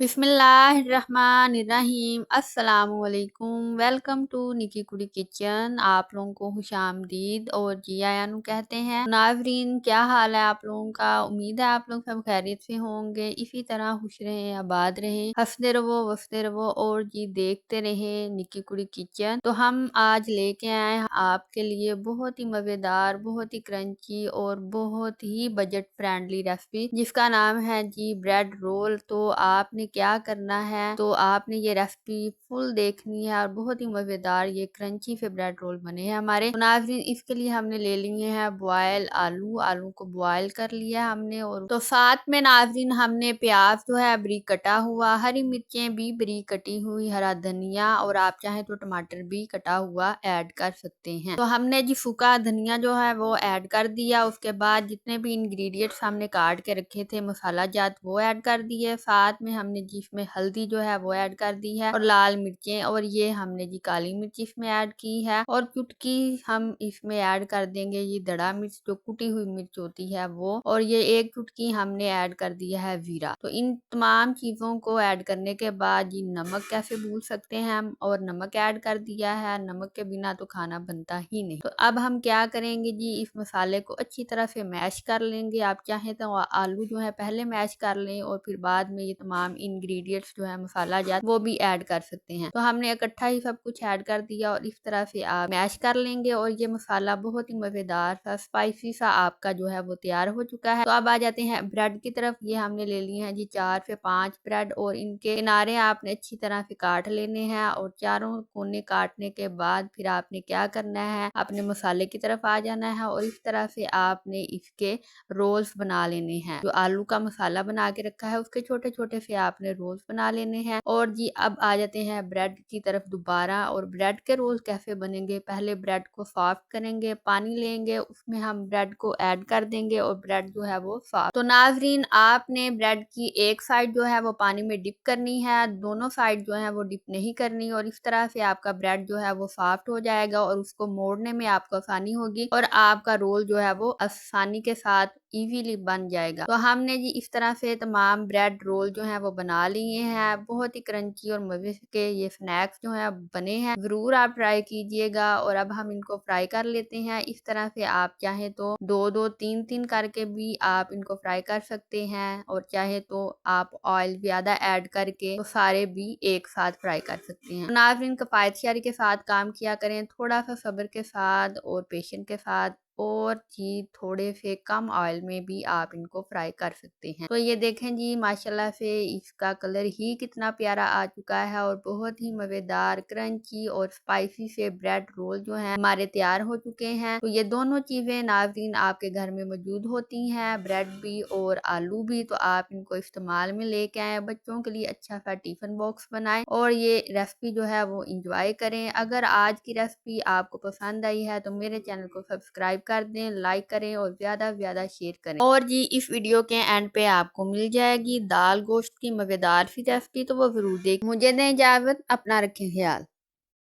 बिस्मिल्लाहिर्रहमानिर्रहीम अस्सलामुअलैकुम। Welcome to निकी कुड़ी किचन। आप लोगों को खुशामदीद और जी आयानु कहते हैं। नाज़रीन, क्या हाल है आप लोगों का? उम्मीद है आप लोग सब खैरियत से होंगे। इसी तरह खुश रहें, आबाद रहें, हंसते रहो, वसते रहो और जी देखते रहे निकी कुड़ी किचन। तो हम आज लेके आए हैं आपके लिए बहुत ही मज़ेदार, बहुत ही क्रंची और बहुत ही बजट फ्रेंडली रेसिपी, जिसका नाम है जी ब्रेड रोल। तो आपने क्या करना है, तो आपने ये रेसिपी फुल देखनी है और बहुत ही मजेदार ये क्रंची से ब्रेड रोल बने हैं हमारे। तो नाज़रीन, इसके लिए हमने ले लिए हैं बॉयल आलू। आलू को बॉयल कर लिया हमने। और तो साथ में नाज़रीन हमने प्याज जो है बारीक कटा हुआ, हरी मिर्चें भी बारीक कटी हुई, हरा धनिया और आप चाहें तो टमाटर भी कटा हुआ ऐड कर सकते हैं। तो हमने जी सूखा धनिया जो है वो ऐड कर दिया। उसके बाद जितने भी इंग्रेडिएंट्स हमने काट के रखे थे मसाला जात वो ऐड कर दिए। साथ में हमने जी इसमें हल्दी जो है वो ऐड कर दी है और लाल मिर्चें, और ये हमने जी काली मिर्च इसमें ऐड की है। और चुटकी हम इसमें ऐड कर देंगे ये दड़ा मिर्च, जो कुटी हुई मिर्च होती है वो। और ये एक चुटकी हमने ऐड कर दिया है जीरा। तो इन तमाम चीजों को ऐड करने के बाद जी नमक कैसे भूल सकते हैं हम, और नमक ऐड कर दिया है। नमक के बिना तो खाना बनता ही नहीं। तो अब हम क्या करेंगे जी, इस मसाले को अच्छी तरह से मैश कर लेंगे। आप चाहें तो आलू जो है पहले मैश कर लें और फिर बाद में ये तमाम इंग्रेडिएंट्स जो है मसाला जात वो भी ऐड कर सकते हैं। तो हमने इकट्ठा ही सब कुछ ऐड कर दिया और इस तरह से आप मैश कर लेंगे और ये मसाला बहुत ही मजेदार सा स्पाइसी सा आपका जो है वो तैयार हो चुका है। तो अब आ जाते हैं ब्रेड की तरफ। ये हमने ले लिए हैं जी 4 से 5 ब्रेड, और इनके किनारे आपने अच्छी तरह से काट लेने हैं। और चारों कोने काटने के बाद फिर आपने क्या करना है, अपने मसाले की तरफ आ जाना है और इस तरह से आपने इसके रोल्स बना लेने हैं। जो आलू का मसाला बना के रखा है उसके छोटे छोटे से आपने रोल्स बना लेने हैं। और जी अब आ जाते हैं ब्रेड की तरफ दोबारा। और ब्रेड के रोल्स कैसे बनेंगे, पहले ब्रेड को सॉफ्ट करेंगे, पानी लेंगे, उसमें हम ब्रेड को ऐड कर देंगे और ब्रेड जो है वो सॉफ्ट। तो नाजरीन, आपने ब्रेड की एक साइड जो है वो पानी में डिप करनी है, दोनों साइड जो है वो डिप नहीं करनी। और इस तरह से आपका ब्रेड जो है वो सॉफ्ट हो जाएगा और उसको मोड़ने में आपको आसानी होगी और आपका रोल जो है वो आसानी के साथ इजीली बन जाएगा। तो हमने जी इस तरह से तमाम ब्रेड रोल जो है वो बना लिए हैं। बहुत ही क्रंची और मजे के ये स्नैक्स जो है बने हैं, जरूर आप ट्राई कीजिएगा। और अब हम इनको फ्राई कर लेते हैं। इस तरह से आप चाहे तो दो दो तीन तीन करके भी आप इनको फ्राई कर सकते हैं, और चाहे तो आप ऑयल ज्यादा ऐड करके तो सारे भी एक साथ फ्राई कर सकते हैं। नाज़रीन, किफायत शारी के साथ काम किया करें, थोड़ा सा सब्र के साथ और पेशेंस के साथ, और जी थोड़े से कम ऑयल में भी आप इनको फ्राई कर सकते हैं। तो ये देखें जी, माशाल्लाह से इसका कलर ही कितना प्यारा आ चुका है और बहुत ही मजेदार क्रंची और स्पाइसी से ब्रेड रोल जो है हमारे तैयार हो चुके हैं। तो ये दोनों चीजें नाज़रीन आपके घर में मौजूद होती हैं, ब्रेड भी और आलू भी। तो आप इनको इस्तेमाल में लेके आए, बच्चों के लिए अच्छा सा टिफिन बॉक्स बनाएं और ये रेसिपी जो है वो इंजॉय करें। अगर आज की रेसिपी आपको पसंद आई है तो मेरे चैनल को सब्सक्राइब कर दें, लाइक करें और ज्यादा से ज्यादा शेयर करें। और जी इस वीडियो के एंड पे आपको मिल जाएगी दाल गोश्त की मजेदार सी रेसिपी, तो वो जरूर देख। मुझे दें इजाजत, अपना रखें ख्याल।